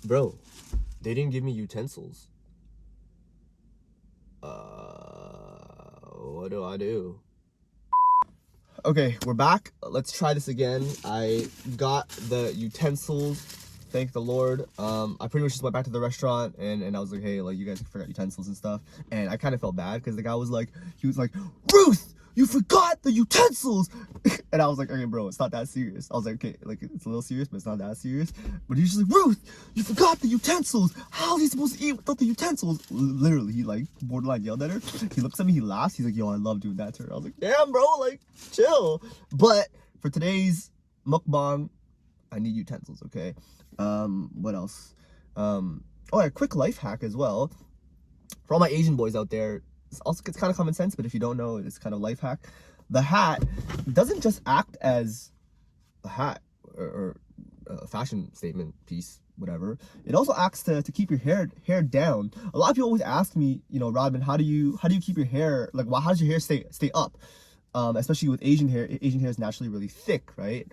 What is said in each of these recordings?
Bro, they didn't give me utensils. What do I do? Okay, we're back. Let's try this again. I got the utensils. Thank the Lord. I pretty much just went back to the restaurant and I was like, hey, like, you guys forgot utensils and stuff. And I kind of felt bad because the guy was like, Ruth, you forgot the utensils. And I was like, okay, bro, it's not that serious. I was like, okay, like, it's a little serious, but it's not that serious. But he's just like, Ruth, you forgot the utensils. How is he supposed to eat without the utensils? Literally, he like borderline yelled at her. He looks at me, he laughs. He's like, yo, I love doing that to her. I was like, damn, bro, like, chill. But for today's mukbang, I need utensils, okay? What else? Oh, a quick life hack as well. For all my Asian boys out there, it's kind of common sense, but if you don't know, it's kind of life hack. The hat doesn't just act as a hat or a fashion statement piece, whatever. It also acts to keep your hair down. A lot of people always ask me, you know, Rodman, how do you keep your hair, like, how does your hair stay up? Especially with Asian hair. Asian hair is naturally really thick, right?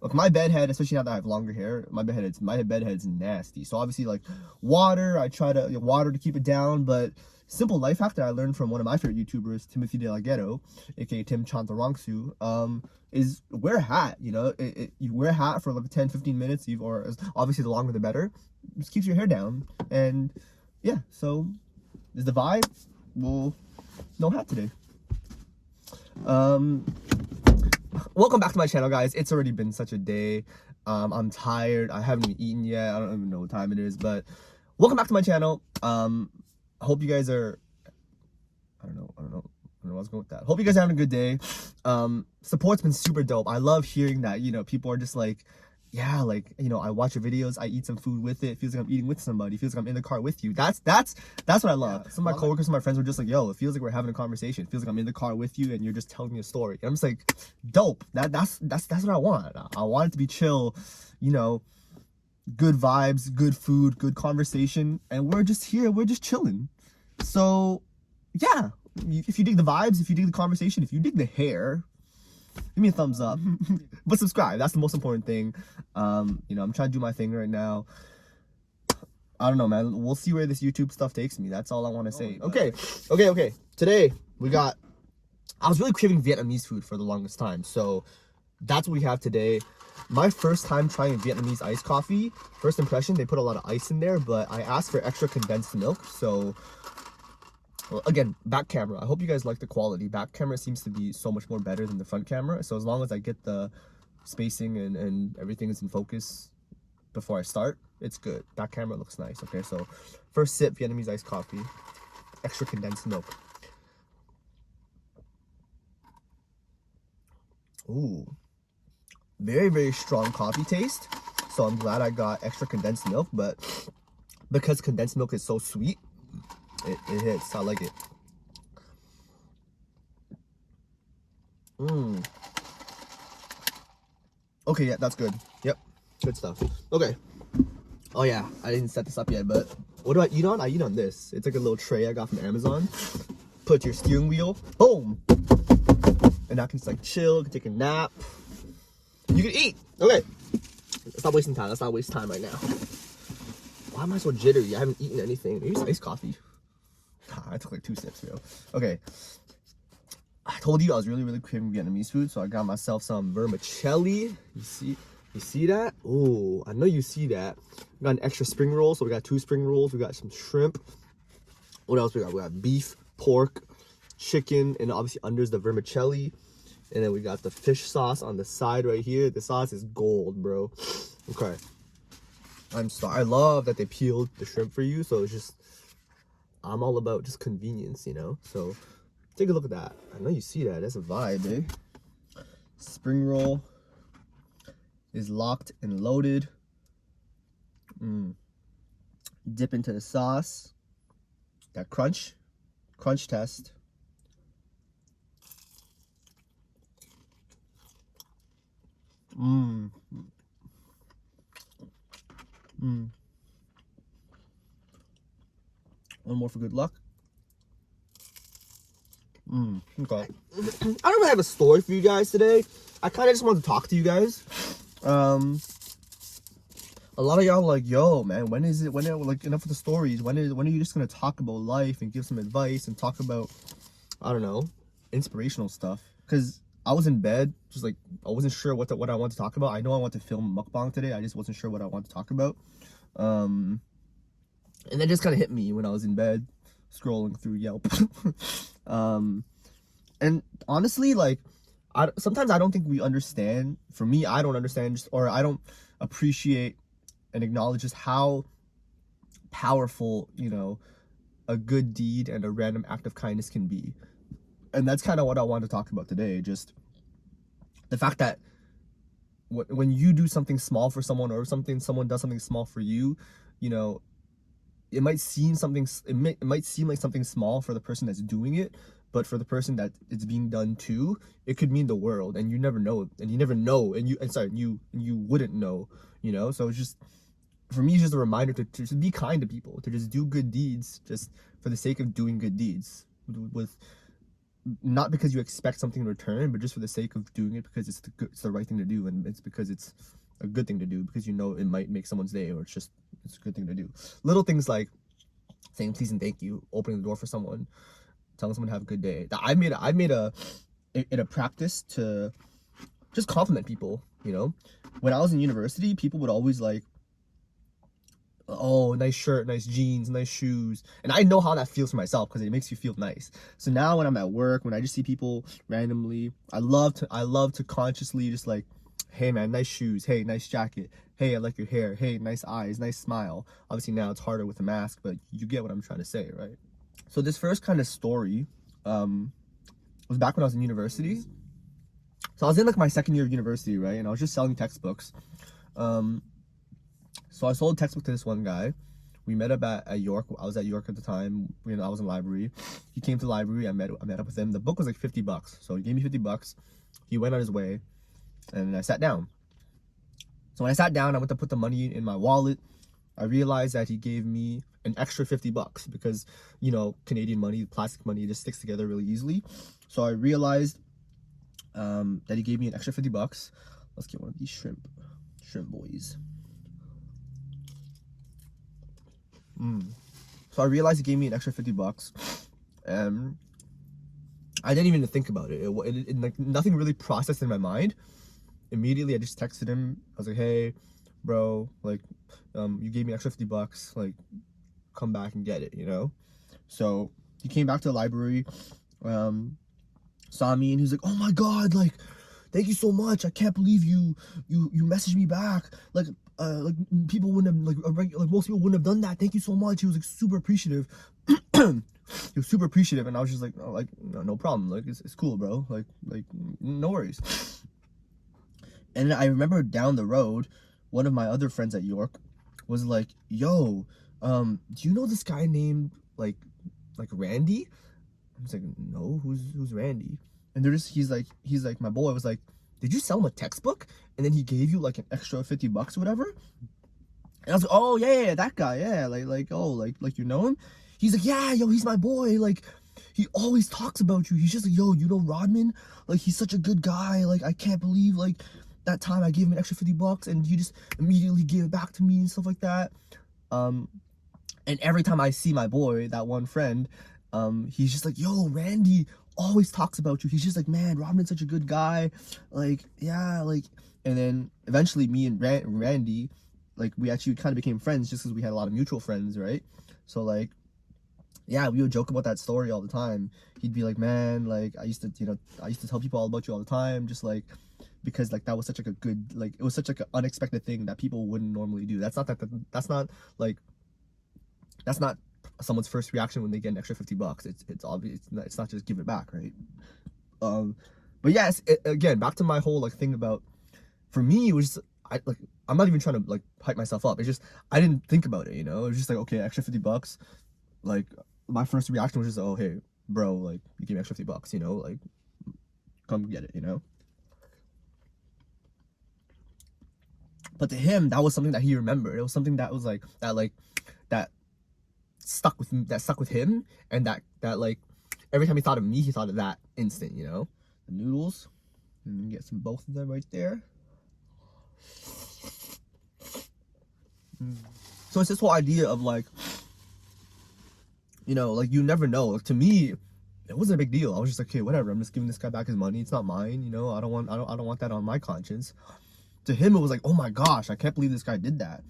Like my bed head, especially now that I have longer hair, my bed head's nasty. So obviously, like, water, I try to water to keep it down. But simple life hack that I learned from one of my favorite YouTubers, Timothy De La Ghetto, aka Tim Chantarangsu, is wear a hat. You know, you wear a hat for like 10-15 minutes, or obviously the longer the better. It just keeps your hair down. And yeah, so is the vibe. Well, no hat today. Welcome back to my channel, guys. It's already been such a day. I'm tired. I haven't even eaten yet. I don't even know what time it is, but welcome back to my channel. I hope you guys are, I don't know what's going with that. Hope you guys are having a good day. Support's been super dope. I love hearing that, you know, people are just like, yeah, like, you know, I watch your videos, I eat some food with it. It feels like I'm eating with somebody. It feels like I'm in the car with you. That's what I love. Yeah, some of my coworkers and my friends were just like, yo, it feels like we're having a conversation. It feels like I'm in the car with you and you're just telling me a story. And I'm just like, dope. That's what I want. I want it to be chill, you know, good vibes, good food, good conversation, and we're just here, we're just chilling. So yeah, if you dig the vibes, if you dig the conversation, if you dig the hair, give me a thumbs up. But subscribe, that's the most important thing. You know, I'm trying to do my thing right now. I don't know, man, we'll see where this YouTube stuff takes me. That's all I want to say. Okay, today I was really craving Vietnamese food for the longest time, so that's what we have today. My first time trying Vietnamese iced coffee, first impression, they put a lot of ice in there, but I asked for extra condensed milk. So, well, again, back camera. I hope you guys like the quality. Back camera seems to be so much more better than the front camera. So as long as I get the spacing and everything is in focus before I start, it's good. Back camera looks nice. Okay, so first sip, Vietnamese iced coffee, extra condensed milk. Ooh. Very, very strong coffee taste. So I'm glad I got extra condensed milk, but because condensed milk is so sweet, it hits. I like it. Okay, yeah, that's good. Yep, good stuff. Okay. Oh yeah, I didn't set this up yet, but what do I eat on? I eat on this. It's like a little tray I got from Amazon. Put your steering wheel. Boom. And I can just like chill, can take a nap. You can eat. Okay. Let's not wasting time. Let's not waste time right now. Why am I so jittery? I haven't eaten anything. Maybe it's iced coffee. I took like 2 sips, bro. Okay. I told you I was really, really craving Vietnamese food, so I got myself some vermicelli. You see that? Oh, I know you see that. We got an extra spring roll, so we got 2 spring rolls. We got some shrimp. What else we got? We got beef, pork, chicken, and obviously under's the vermicelli. And then we got the fish sauce on the side right here. The sauce is gold, bro. Okay. I love that they peeled the shrimp for you. So it's just, I'm all about just convenience, you know? So take a look at that. I know you see that. That's a vibe, eh? Spring roll is locked and loaded. Dip into the sauce. That crunch test. One more for good luck. Okay. I don't really have a story for you guys today. I kind of just wanted to talk to you guys. a lot of y'all are like, yo, man, when is it? When are, like, enough of the stories? When are you just gonna talk about life and give some advice and talk about, I don't know, inspirational stuff? Because I was in bed, just like I wasn't sure what I want to talk about. I know I want to film mukbang today. I just wasn't sure what I want to talk about. And that just kind of hit me when I was in bed, scrolling through Yelp. And honestly, like, sometimes I don't think we understand. For me, I don't understand, or I don't appreciate and acknowledge just how powerful, you know, a good deed and a random act of kindness can be. And that's kind of what I want to talk about today. Just the fact that when you do something small for someone, or someone does something small for you, you know, it might seem like something small for the person that's doing it, but for the person that it's being done to, it could mean the world. And you never know, and you wouldn't know, you know. So it's just, for me, it's just a reminder to just be kind to people, to just do good deeds just for the sake of doing good deeds, with not because you expect something in return, but just for the sake of doing it because it's the right thing to do, and it's because it's a good thing to do, because you know it might make someone's day, or it's a good thing to do. Little things like saying please and thank you, opening the door for someone, telling someone to have a good day. I made it a practice to just compliment people, you know. When I was in university, people would always like, oh, nice shirt, nice jeans, nice shoes. And I know how that feels for myself because it makes you feel nice. So now when I'm at work, when I just see people randomly, I love to consciously just like, hey man, nice shoes, hey, nice jacket, hey, I like your hair, hey, nice eyes, nice smile. Obviously now it's harder with a mask, but you get what I'm trying to say, right? So this first kind of story was back when I was in university. So I was in like my second year of university, right? And I was just selling textbooks. So I sold a textbook to this one guy. We met up at York. I was at York at the time. You know, I was in the library. He came to the library. I met up with him. The book was like $50. So he gave me $50. He went on his way, and I sat down. So when I sat down, I went to put the money in my wallet. I realized that he gave me an extra $50 because, you know, Canadian money, plastic money, just sticks together really easily. So I realized that he gave me an extra $50. Let's get one of these shrimp boys. So I realized he gave me an extra $50, and I didn't even think about it. It like nothing really processed in my mind. Immediately, I just texted him. I was like, "Hey, bro, like, you gave me an extra $50. Like, come back and get it," you know. So he came back to the library, saw me, and he was like, "Oh my God, like, thank you so much. I can't believe you messaged me back. Like people wouldn't have, like most people wouldn't have done that. Thank you so much." He was like super appreciative. He was super appreciative, and I was just like, oh, like no problem. Like it's cool, bro. Like no worries. And I remember down the road, one of my other friends at York was like, "Yo, do you know this guy named like Randy?" I was like, "No, who's Randy?" And he's like, my boy was like, "Did you sell him a textbook? And then he gave you like an extra $50 or whatever?" And I was like, "Oh yeah, that guy, yeah, like you know him?" He's like, "Yeah, yo, he's my boy. Like, he always talks about you. He's just like, yo, you know Rodman? Like, he's such a good guy. Like, I can't believe like that time I gave him an extra $50 and he just immediately gave it back to me and stuff like that." And every time I see my boy, that one friend, he's just like, "Yo, Randy always talks about you. He's just like, man, Rodman's such a good guy. Like, yeah, like." And then eventually me and Randy, like, we actually kind of became friends just because we had a lot of mutual friends, right? So like, yeah, we would joke about that story all the time. He'd be like, "Man, like, I used to tell people all about you all the time, just like, because like that was such like a good, like, it was such like an unexpected thing that people wouldn't normally do. That's not someone's first reaction when they get an extra $50. It's obvious. It's not just give it back, right?" But yes, again, back to my whole like thing about, for me, it was just, I'm not even trying to like hype myself up. It's just I didn't think about it, you know. It was just like, okay, extra $50. Like, my first reaction was just, oh hey, bro, like, you give me extra $50, you know, like, come get it, you know. But to him, that was something that he remembered. It was something that was like that stuck with him, and that like every time he thought of me, he thought of that instant, you know. The noodles, and get both of them right there. So it's this whole idea of like, you know, like you never know. Like to me, it wasn't a big deal. I was just like, okay, whatever. I'm just giving this guy back his money. It's not mine. You know, I don't want that on my conscience. To him, it was like, oh my gosh, I can't believe this guy did that.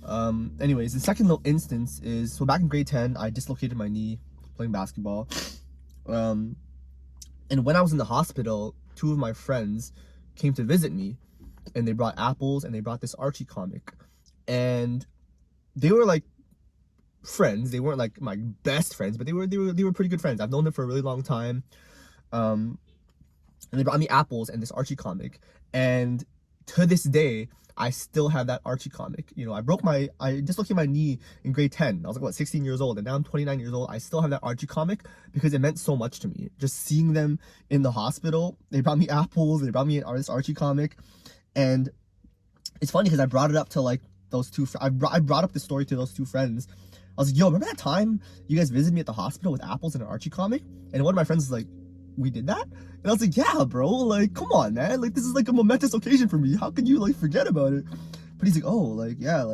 Anyways, the second little instance is, so back in grade 10, I dislocated my knee playing basketball. And when I was in the hospital, two of my friends came to visit me, and they brought apples and they brought this Archie comic. And they were like friends. They weren't like my best friends, but they were pretty good friends. I've known them for a really long time. And they brought me apples and this Archie comic. And to this day, I still have that Archie comic. You know, I dislocated my knee in grade 10. I was like, what, 16 years old, and now I'm 29 years old. I still have that Archie comic because it meant so much to me. Just seeing them in the hospital, they brought me apples, they brought me this Archie comic, and it's funny because I brought it up to like those two. I brought up the story to those two friends. I was like, yo, remember that time you guys visited me at the hospital with apples and an Archie comic? And one of my friends was like, we did that? And I was like, yeah, bro, like, come on, man, like, this is like a momentous occasion for me. How can you like forget about it? But he's like, oh, like, yeah,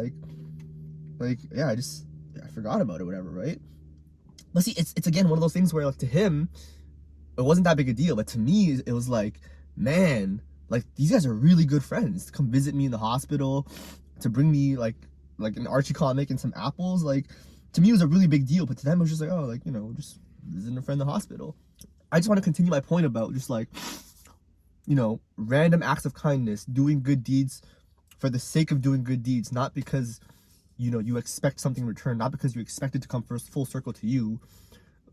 yeah, I forgot about it, whatever, right? But see, it's again one of those things where like to him, it wasn't that big a deal, but to me, it was like, man, like these guys are really good friends. To come visit me in the hospital, to bring me like an Archie comic and some apples, like to me it was a really big deal. But to them, it was just like, oh, like, you know, just visiting a friend in the hospital. I just want to continue my point about just like, you know, random acts of kindness, doing good deeds for the sake of doing good deeds, not because, you know, you expect something in return, not because you expect it to come first full circle to you.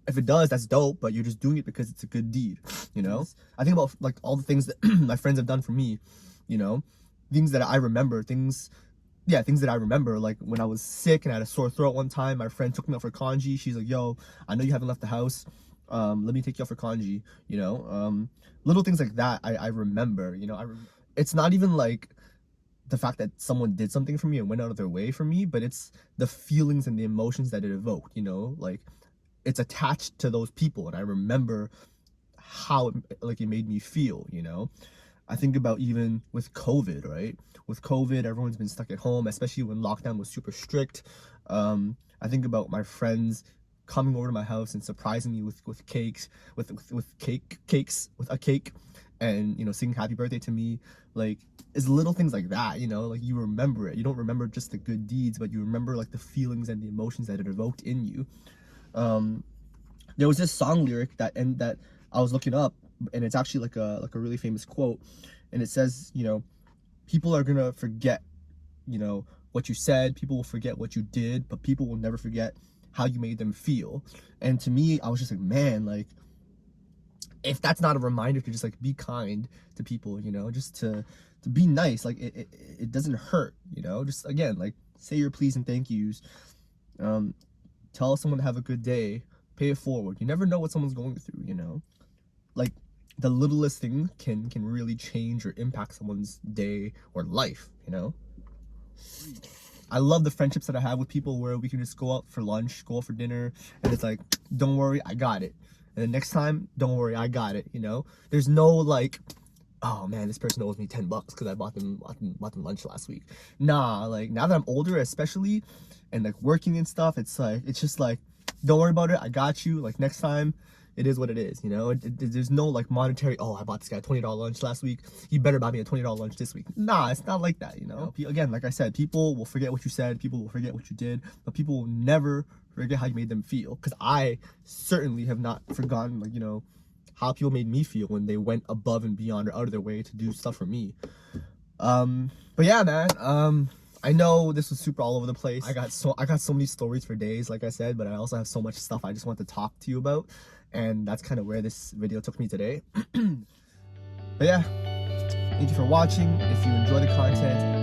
If it does, that's dope, but you're just doing it because it's a good deed, you know? I think about like all the things that my friends have done for me, you know, things that I remember, things that I remember, like when I was sick and I had a sore throat one time, my friend took me out for congee. She's like, yo, I know you haven't left the house. Let me take you out for congee, you know? Little things like that I remember, you know? It's not even like the fact that someone did something for me and went out of their way for me, but it's the feelings and the emotions that it evoked, you know? Like, it's attached to those people, and I remember how it made me feel, you know? I think about even with COVID, right? With COVID, everyone's been stuck at home, especially when lockdown was super strict. I think about my friends coming over to my house and surprising me with cakes, with a cake, and, you know, singing happy birthday to me. Like, it's little things like that, you know? Like, you remember it. You don't remember just the good deeds, but you remember like the feelings and the emotions that it evoked in you. There was this song lyric that I was looking up, and it's actually like a really famous quote, and it says, you know, people are gonna forget, you know, what you said, people will forget what you did, but people will never forget how you made them feel. And to me, I was just like, man, like, if that's not a reminder to just like be kind to people, you know, just to be nice, like it doesn't hurt, you know, just again, like, say your please and thank yous, tell someone to have a good day, pay it forward. You never know what someone's going through, you know? Like, the littlest thing can really change or impact someone's day or life, you know? I love the friendships that I have with people where we can just go out for lunch, go out for dinner, and it's like, don't worry, I got it. And then next time, don't worry, I got it, you know? There's no like, oh man, this person owes me $10 because I bought them lunch last week. Nah, like, now that I'm older, especially, and like working and stuff, it's just like, don't worry about it, I got you. Like, next time, it is what it is, you know? There's no like monetary, oh, I bought this guy a $20 lunch last week, he better buy me a $20 lunch this week. Nah, it's not like that, you know? Again, like I said, people will forget what you said, people will forget what you did, but people will never forget how you made them feel. Because I certainly have not forgotten, like, you know, how people made me feel when they went above and beyond or out of their way to do stuff for me. But yeah, man, I know this was super all over the place. I got so many stories for days, like I said, but I also have so much stuff I just want to talk to you about, and that's kind of where this video took me today. But yeah, thank you for watching. If you enjoy the content,